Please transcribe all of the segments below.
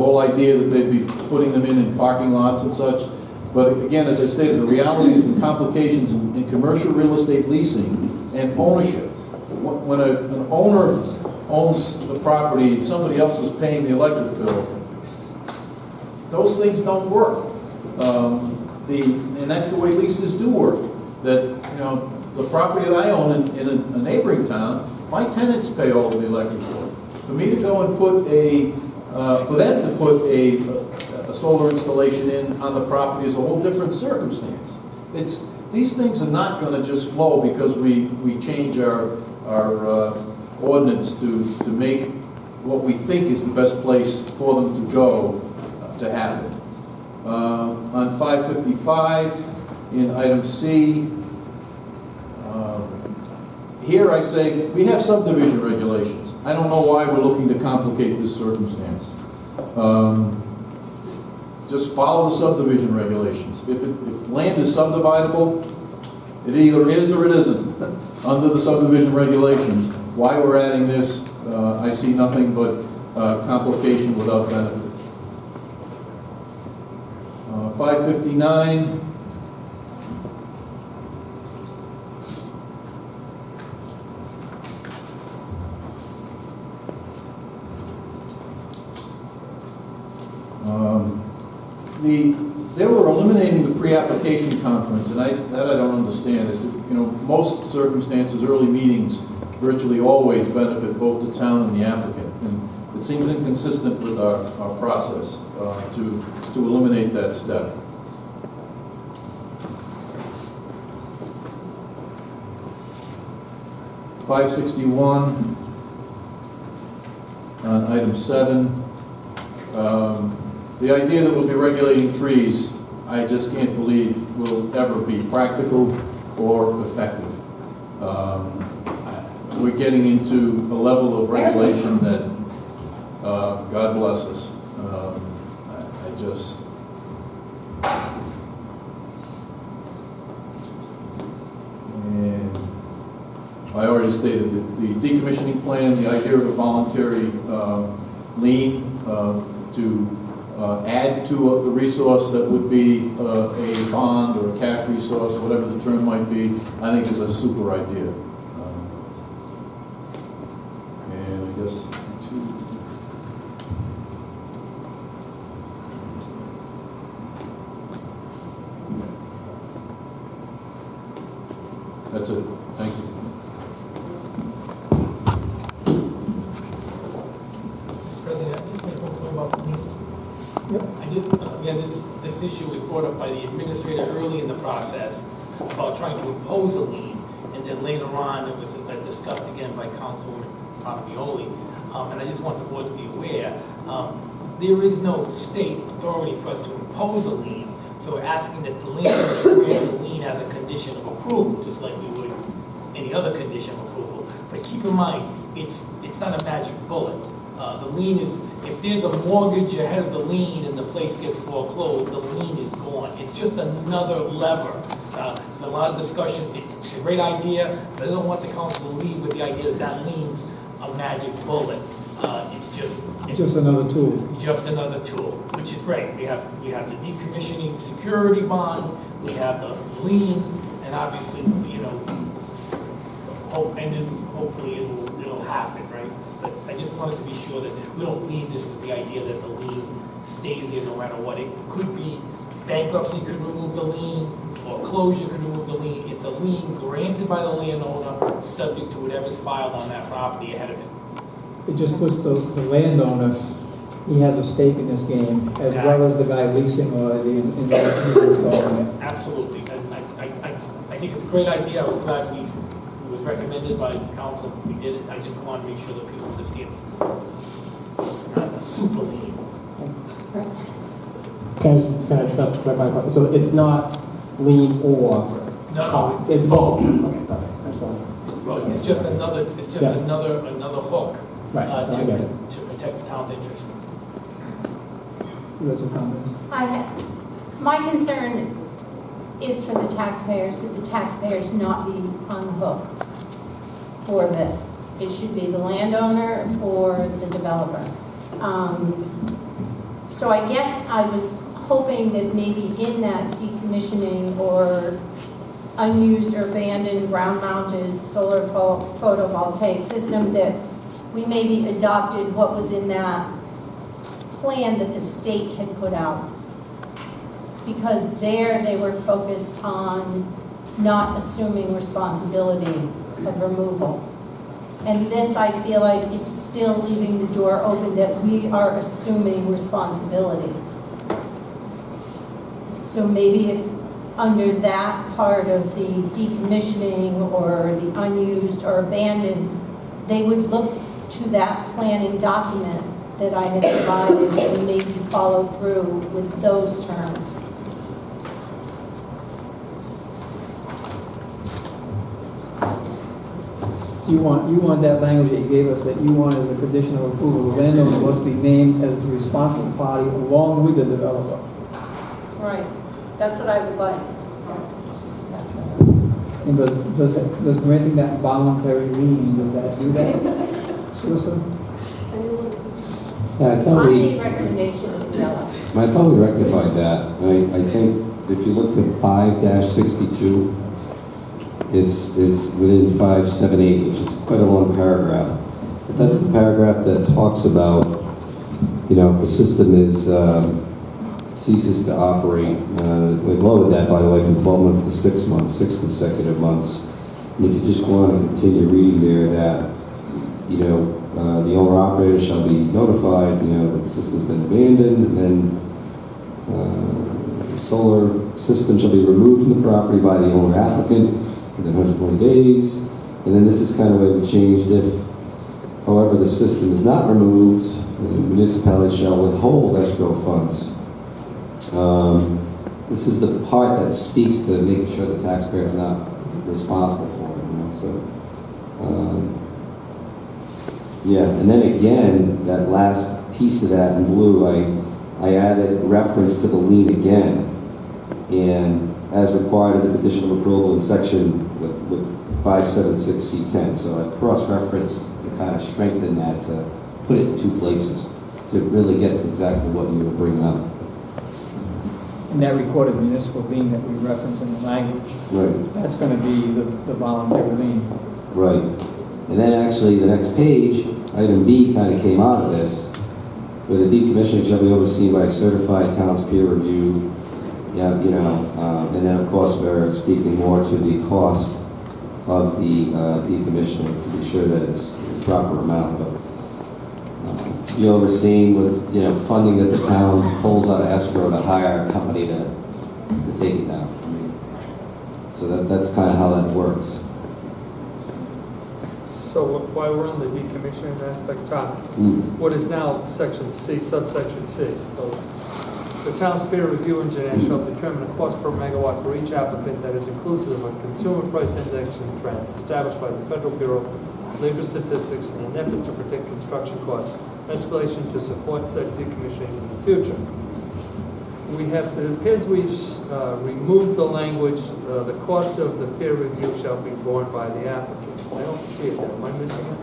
whole idea that they'd be putting them in parking lots and such. But again, as I stated, the realities and complications in commercial real estate leasing and ownership. When an owner owns the property, somebody else is paying the electric bill, those things don't work. And that's the way leases do work. That, you know, the property that I own in a neighboring town, my tenants pay all of the electric bill. For me to go and put for them to put a solar installation in on the property is a whole different circumstance. These things are not going to just flow because we change our ordinance to make what we think is the best place for them to go to happen. On 555, in item C, here I say we have subdivision regulations. I don't know why we're looking to complicate this circumstance. Just follow the subdivision regulations. If land is subdividable, it either is or it isn't under the subdivision regulations. Why we're adding this, I see nothing but complication without benefit. 559. They were eliminating the pre-application conference, and I don't understand. Is that, you know, most circumstances, early meetings virtually always benefit both the town and the applicant, and it seems inconsistent with our process to eliminate that step. (561) on item 7. The idea that we'll be regulating trees, I just can't believe will ever be practical or effective. We're getting into a level of regulation that, God bless us. And I already stated that the decommissioning plan, the idea of a voluntary lien to add to the resource that would be a bond or a cash resource, or whatever the term might be, I think is a super idea. And I guess that's it. Thank you. Mr. President, I just make one point about the lien. Yep. Again, this issue was brought up by the administrator early in the process about trying to impose a lien, and then later on it was discussed again by Councilwoman Panavioli. And I just want the board to be aware, there is no state authority for us to impose a lien, so we're asking that the landowner grant the lien as a condition of approval, just like we would any other condition of approval. But keep in mind, it's not a magic bullet. The lien is, if there's a mortgage ahead of the lien and the place gets foreclosed, the lien is gone. It's just another lever. A lot of discussion, it's a great idea, but I don't want the council to leave with the idea that that lien's a magic bullet. It's just another tool. Just another tool, which is great. We have the decommissioning security bond, we have the lien, and obviously, you know, and then hopefully it'll happen, right? But I just wanted to be sure that we don't leave this with the idea that the lien stays there no matter what. It could be bankruptcy could remove the lien, foreclosure could remove the lien. It's a lien granted by the landowner, subject to whatever's filed on that property ahead of it. It just puts the landowner, he has a stake in this game, as well as the guy leasing or the installing it. Absolutely. And I think it's a great idea. I was glad it was recommended by the council. We did it. I just want to make sure that people understand it's not a super lien. Can I just ask to clarify? So it's not lien or No, it's both. Okay, that's all. it's just another hook Right. to protect the town's interest. You got some comments? My concern is for the taxpayers, that the taxpayers not be on the hook for this. It should be the landowner or the developer. So I guess I was hoping that maybe in that decommissioning or unused or abandoned ground-mounted solar photovoltaic system, that we maybe adopted what was in that plan that the state had put out. Because there they were focused on not assuming responsibility of removal. And this, I feel like, is still leaving the door open that we are assuming responsibility. So maybe if under that part of the decommissioning or the unused or abandoned, they would look to that planning document that I had provided and maybe follow through with those terms. You want that language that you gave us, that you want as a condition of approval, the landowner must be named as the responsible party along with the developer. Right, that's what I would like. That's And does granting that voluntary lien, does that do that? Susan? Yeah, I I thought made recommendations in yellow. I thought we rectified that. I think if you look at 5-62, it's within 578, which is quite a long paragraph. But that's the paragraph that talks about, if the system is ceases to operate. We've lowered that, by the way, from 12 months to 6 months, 6 consecutive months. And if you just want to continue reading there, that the owner operator shall be notified, that the system's been abandoned, and then the solar system shall be removed from the property by the owner applicant within 120 days. And then this is kind of where we changed: if, however, the system is not removed, the municipality shall withhold escrow funds. This is the part that speaks to making sure the taxpayer is not responsible for it. Yeah, and then again, that last piece of that in blue, I added reference to the lien again, and as required as a condition of approval in section with 576C10. So I cross-referenced to kind of strengthen that, to put it in two places, to really get to exactly what you were bringing up. And that recorded municipal lien that we reference in the language, Right. that's going to be the voluntary lien. Right. And then actually the next page, item B, kind of came out of this, where the decommissioning shall be overseen by a certified town's peer review. Yeah, and then of course we're speaking more to the cost of the decommissioning to be sure that it's the proper amount. But be overseen with funding that the town pulls out of escrow to hire a company to take it down. So that's kind of how that works. So while we're on the decommissioning aspect, Tom, what is now section C, subsection C? So the town's peer review engineer shall determine a cost per megawatt for each applicant that is inclusive of consumer price index and trends established by the Federal Bureau of Labor Statistics in an effort to predict construction costs, escalation to support said decommissioning in the future. It appears we've removed the language, the cost of the peer review shall be borne by the applicant. I don't see it there. Am I missing it?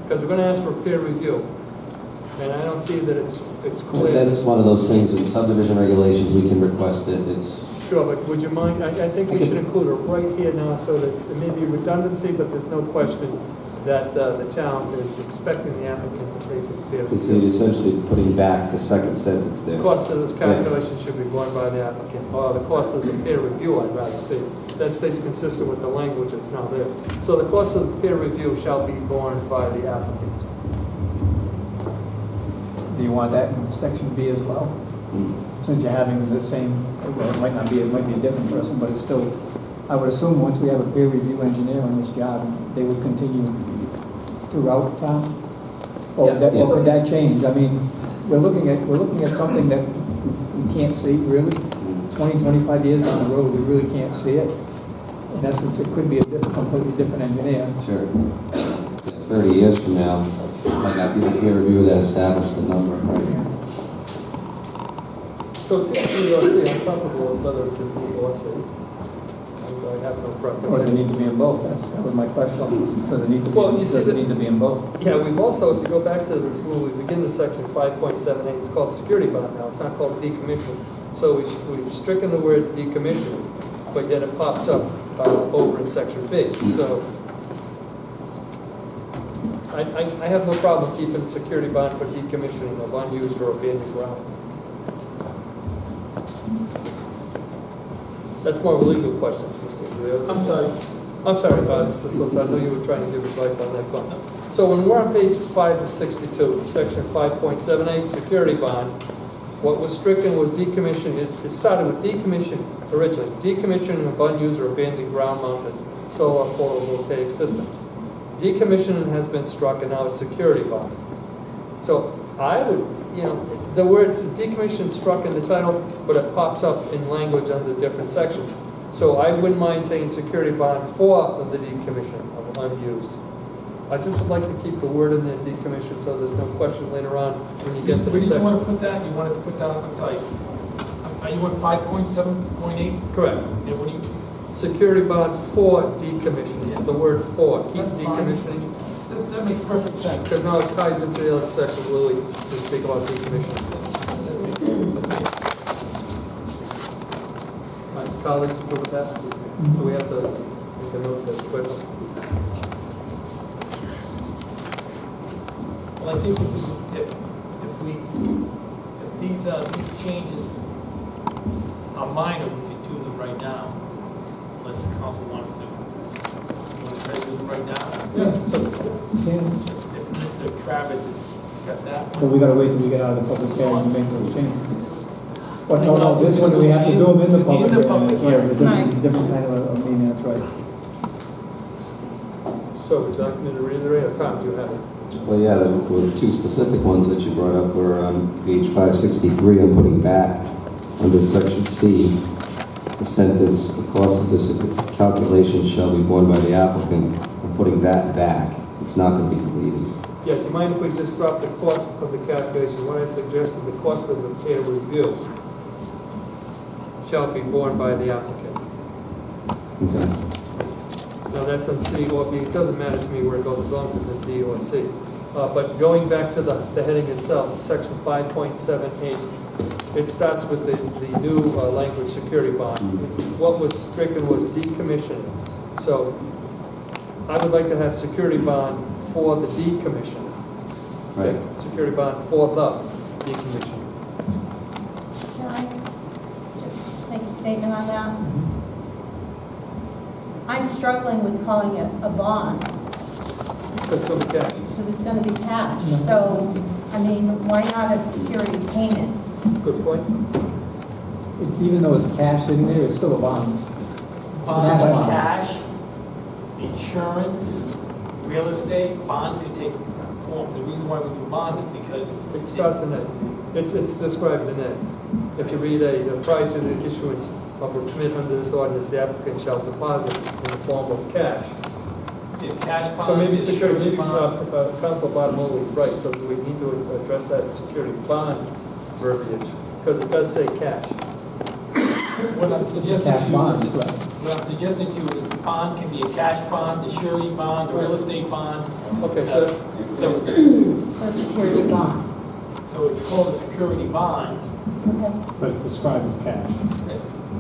Because we're going to ask for peer review, and I don't see that it's clear. That's one of those things in subdivision regulations, we can request it. It's Sure, but would you mind, I think we should include it right here now, so that it may be redundancy, but there's no question that the town is expecting the applicant to pay for the peer it's review. essentially putting back the second sentence there. The cost of this calculation should be borne by the applicant, or the cost of the peer review, I'd rather see. That stays consistent with the language that's now there. So the cost of the peer review shall be borne by the applicant. Do you want that in section B as well? Since you're having the same, well, it might be a different person, but it's still, I would assume once we have a peer review engineer on this job, they would continue throughout town? Or could that change? I mean, we're looking at something that we can't see really. 20, 25 years down the road, we really can't see it. In essence, it could be a completely different engineer. Sure. 30 years from now, might not be the peer review that established the number, right? So it's in B or C, I'm comfortable with whether it's in B or C. I have no preference. Or does it need to be in both? That was my question. Does it need to be, Well, you see does it the- need to be in both? Yeah, we've also, if you go back to this, when we begin the section 5.78, it's called security bond now, it's not called decommission. So we've stricken the word decommission, but yet it pops up over in section B. So I have no problem keeping security bond for decommissioning of unused or abandoned ground. That's more of a legal question, Mr. Rios. I'm sorry. I'm sorry, Mr. Slits, I know you were trying to give advice on that one. So when we're on page 5 of 62, section 5.78, security bond, what was stricken was decommission. It started with decommission originally, decommissioning of unused or abandoned ground-mounted solar photovoltaic systems. Decommissioning has been struck, and now it's security bond. So I would, the word decommission struck in the title, but it pops up in language under different sections. So I wouldn't mind saying security bond for the decommission of unused. I just would like to keep the word in there, decommission, so there's no question later on when you get to the Where did you want to section. put that? You wanted to put that on the site? Are you on 5.7.8? Correct. Yeah, what do you, Security bond for decommissioning, Yeah. the word for, keep That's fine. decommissioning, that makes perfect sense. because now it ties into the other section, Lily, to speak about decommissioning. My colleagues go with that? Do we have to make a note that's quick? Well, I think if these changes are minor, we could do them right now, unless the council wants to. You want to try to do them right now? Yeah. If Mr. Travis has got that But one. we gotta wait till we get out of the public hearing to make those changes. But no, this one, we have to do them in the public In the public hearing. hearing. Right. Different kind of a meeting, that's right. So, would you like me to reiterate, or Tom, do you have it? Well, yeah, the two specific ones that you brought up were on page 563, I'm putting back, under section C, the sentence, the cost of this calculation shall be borne by the applicant. I'm putting that back. It's not going to be deleted. Yeah, do you mind if we just drop the cost of the calculation? What I suggested, the cost of the peer review shall be borne by the applicant. Okay. Now, that's on C or B, it doesn't matter to me where it goes, as long as it's in D or C. But going back to the heading itself, section 5.78, it starts with the new language, security bond. What was stricken was decommissioning. So I would like to have security bond for the decommission. Right. Security bond for the decommission. Can I just make a statement on that? I'm struggling with calling it a bond, Let's go with that. because it's gonna be cash. So, I mean, why not a security payment? Good point. Even though it's cash sitting there, it's still a bond. Bond, Bond. cash, insurance, real estate, bond could take forms. The reason why we do bond is because It starts in it. It's described in it. If you read prior to the issuance of a permit under this ordinance, the applicant shall deposit in the form of cash. it's cash bond. So maybe security, maybe bond. Council Bartolome was right, so do we need to address that security bond verbiage? Because it does say cash. What I'm It's a suggesting cash to you bond, is, right. what I'm suggesting to you is bond can be a cash bond, a surety bond, a real estate bond. Okay, so, So, So security bond. so it's called a security bond. Okay. But it's described as cash.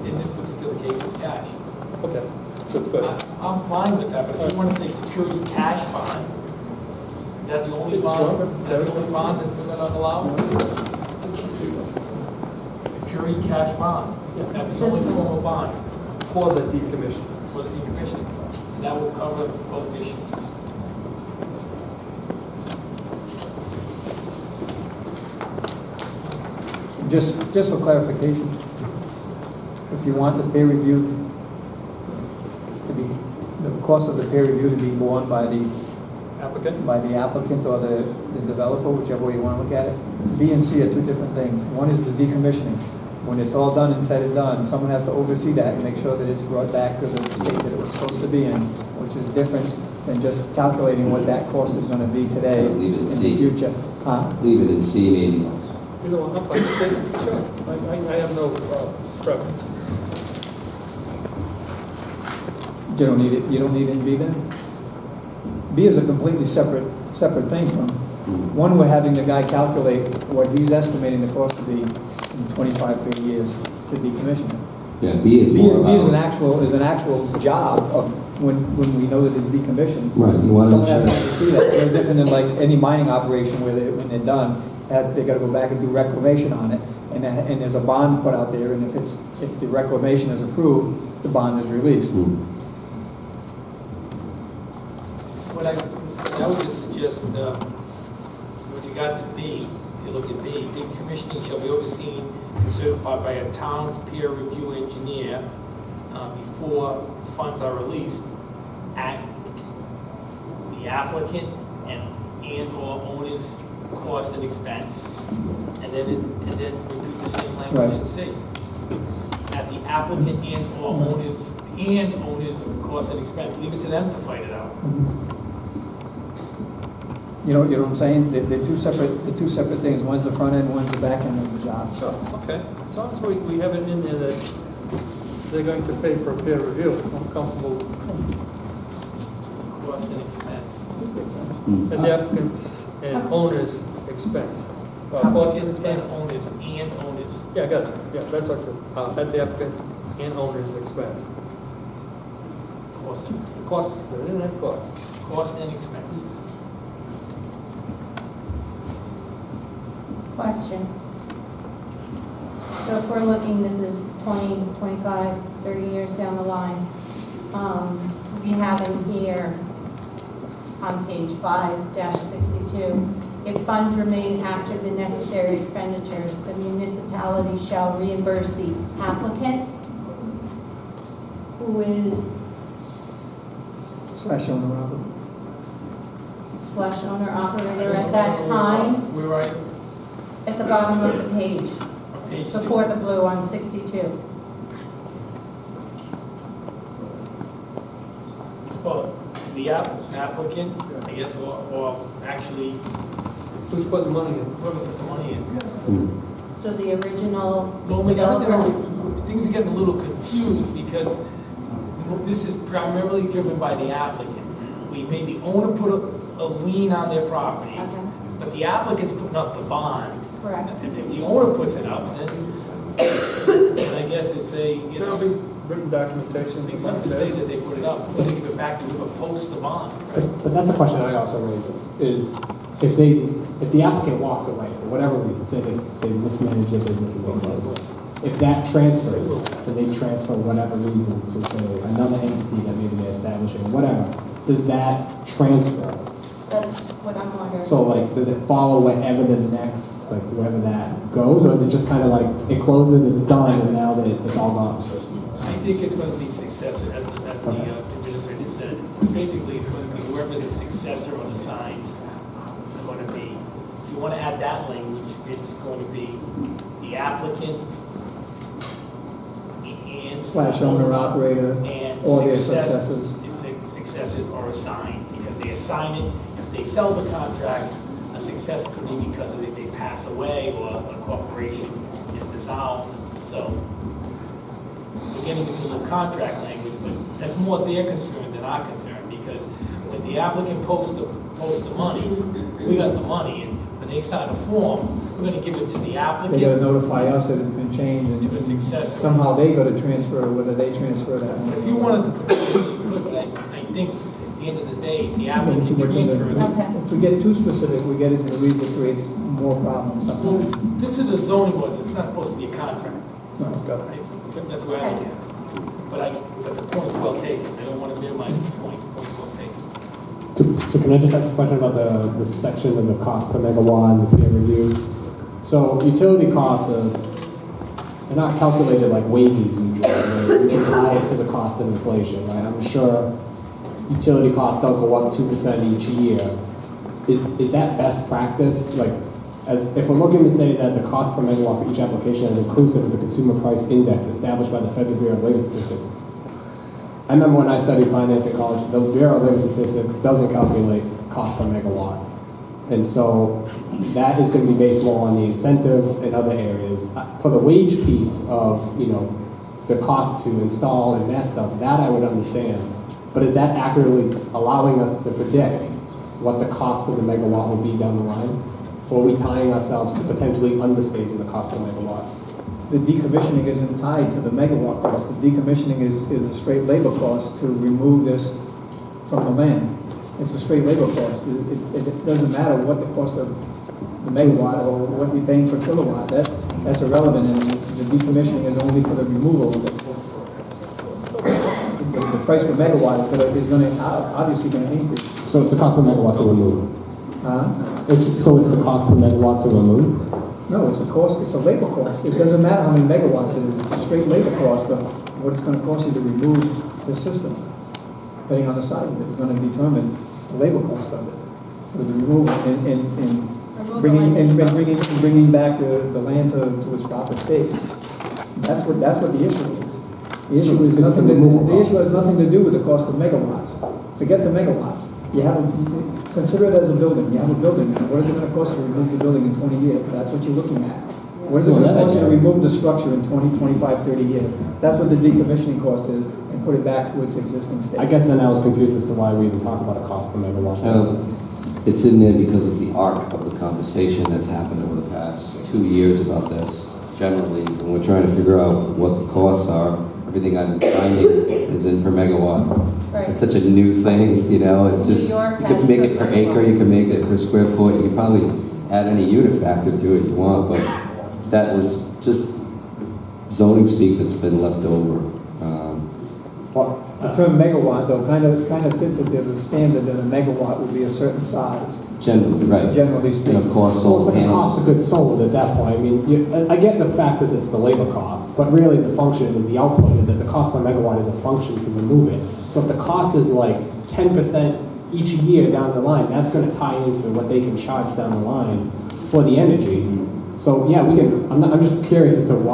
In this particular case, it's cash. okay, that's good. I'm fine with that, but if you want to say security cash bond, is that the only It's bond, stronger. is that the only bond that we're going to allow? Security cash bond, that's the only form of bond For the decommission. for the decommission. And that will cover both issues. Just for clarification, if you want the peer review to be, the cost of the peer review to be borne by the applicant or the developer, whichever way you want to look at it, B and C are two different things. One is the decommissioning. When it's all done and said and done, someone has to oversee that and make sure that it's brought back to the state that it was supposed to be in, which is different than just calculating what that cost is going to be today So leave it in the C. future. Huh? Leave it in C maybe. You know, I'm fine, sure, I have no preference. You don't need it, you don't need it in B then? B is a completely separate thing from, one, we're having the guy calculate what he's estimating the cost to be in 25, 30 years to decommission it. Yeah, B is B more is an about. actual job of when we know that it's decommissioned. Right, you want to Someone has ensure. to see that. They're different than like any mining operation where they, when they're done, they gotta go back and do reclamation on it. And there's a bond put out there, and if the reclamation is approved, the bond is released. What I would just suggest, what you got to B, if you look at B, decommissioning shall be overseen and certified by a town's peer review engineer before funds are released at the applicant and/or owner's cost and expense. And then repeat the same language in C. At the applicant and/or owner's cost and expense. Leave it to them to fight it out. You know what I'm saying? They're two separate things. One's the front end, one's the back end of the job. Sure, okay. As long as we have it in there that they're going to pay for a peer review, I'm comfortable. Cost and expense. At the applicant's and owner's expense. Cost and expense? And owners. Yeah, I got it. Yeah, that's what I said. At the applicant's and owner's expense. Cost and Costs, they didn't have costs. Cost and expense. Question. So if we're looking, this is 20, 25, 30 years down the line, we have in here on page 5-62, if funds remain after the necessary expenditures, the municipality shall reimburse the applicant, who is Slash owner operator. / owner operator at that time, We're right. at the bottom of the page, Page before the blue on 62. Well, the applicant, I guess, or actually, Who's putting the money in? whoever put the money in. So the original Well, developer. things are getting a little confused because this is primarily driven by the applicant. We made the owner put a lien on their property, Okay, but the applicant's putting up the bond. correct. If the owner puts it up, then I guess it's There'll be written documentation. it's something to say that they put it up. We're gonna give it back to whoever posts the bond. But that's a question I also raised, is if the applicant walks away, for whatever reason, say they mismanage their business and they close, if that transfers, and they transfer whatever reason to say another entity that maybe they're establishing, whatever, does that transfer? That's what I'm wondering. So like, does it follow whatever the next, like wherever that goes, or is it just kind of like, it closes, it's done, and now that it's all gone? I think it's going to be successor, as the administrator said. Basically, it's going to be whoever's the successor on the signs are going to be, if you want to add that language, it's going to be the applicant and. Slash owner operator And or their successors. successors. Successors are assigned, because they assign it, if they sell the contract, a success could be because of if they pass away or a corporation is dissolved, so. We're getting into the contract language, but that's more their concern than our concern, because when the applicant posts the money, we got the money, and when they sign a form, we're gonna give it to the They gotta applicant. notify us that it's been changed To a and successor. somehow they gotta transfer, whether they transfer that. But if you wanted to put it, you could, but I think at the end of the day, the Getting applicant too much into- transfers it. Okay. If we get too specific, we get into the weeds, it creates more problems Well, sometimes. this is a zoning ordinance, it's not supposed to be a contract, No. right? That's where I look at it. But the point's well taken, I don't want to minimize the point, the point's well taken. So can I just ask a question about the section of the cost per megawatt and the peer review? So utility costs, they're not calculated like wages usually, right? We can tie it to the cost of inflation, right? I'm sure utility costs don't go up 2% each year. Is that best practice? Like, as if we're looking to say that the cost per megawatt for each application is inclusive of the consumer price index established by the Federal Bureau of Labor Statistics. I remember when I studied finance at college, the Bureau of Labor Statistics doesn't calculate cost per megawatt. And so that is going to be based more on the incentive and other areas. For the wage piece of, the cost to install and that stuff, that I would understand. But is that accurately allowing us to predict what the cost of the megawatt will be down the line? Or are we tying ourselves to potentially understating the cost of megawatt? The decommissioning isn't tied to the megawatt cost. The decommissioning is a straight labor cost to remove this from the land. It's a straight labor cost. It doesn't matter what the cost of the megawatt or what you're paying per kilowatt. That's irrelevant, and the decommissioning is only for the removal of it. The price per megawatt is gonna obviously gonna increase. So it's the cost per megawatt to remove? So it's the cost per megawatt to remove? No, it's a cost, it's a labor cost. It doesn't matter how many megawatts it is. It's a straight labor cost of what it's gonna cost you to remove the system. Depending on the size of it, it's gonna determine the labor cost of it. For the removal and bringing back the land to its proper state. That's what the issue is. The issue is nothing the issue has nothing to do with the cost of megawatts. Forget the megawatts. Consider it as a building. You have a building. What is it gonna cost to remove the building in 20 years? That's what you're looking at. What is it gonna cost you to remove the structure in 20, 25, 30 years? That's what the decommissioning cost is, and put it back to its existing state. I guess then I was confused as to why we even talk about a cost per megawatt. It's in there because of the arc of the conversation that's happened over the past 2 years about this. Generally, when we're trying to figure out what the costs are, everything I'm finding is in per megawatt. Right. It's such a new thing, you know, it just, New York you could has make per it per megawatt. acre, you can make it per square foot, you could probably add any unit factor to it you want, but that was just zoning speak that's been left over. The term megawatt, though, kind of sits that there's a standard that a megawatt would be a certain size, Generally, right. generally speaking. And of course, So solar it's like a cost panels. of goods sold at that point. I mean, I get the fact that it's the labor cost, but really the function is the output is that the cost per megawatt is a function to remove it. So if the cost is like 10% each year down the line, that's going to tie into what they can charge down the line for the energy. So yeah, I'm just curious as to why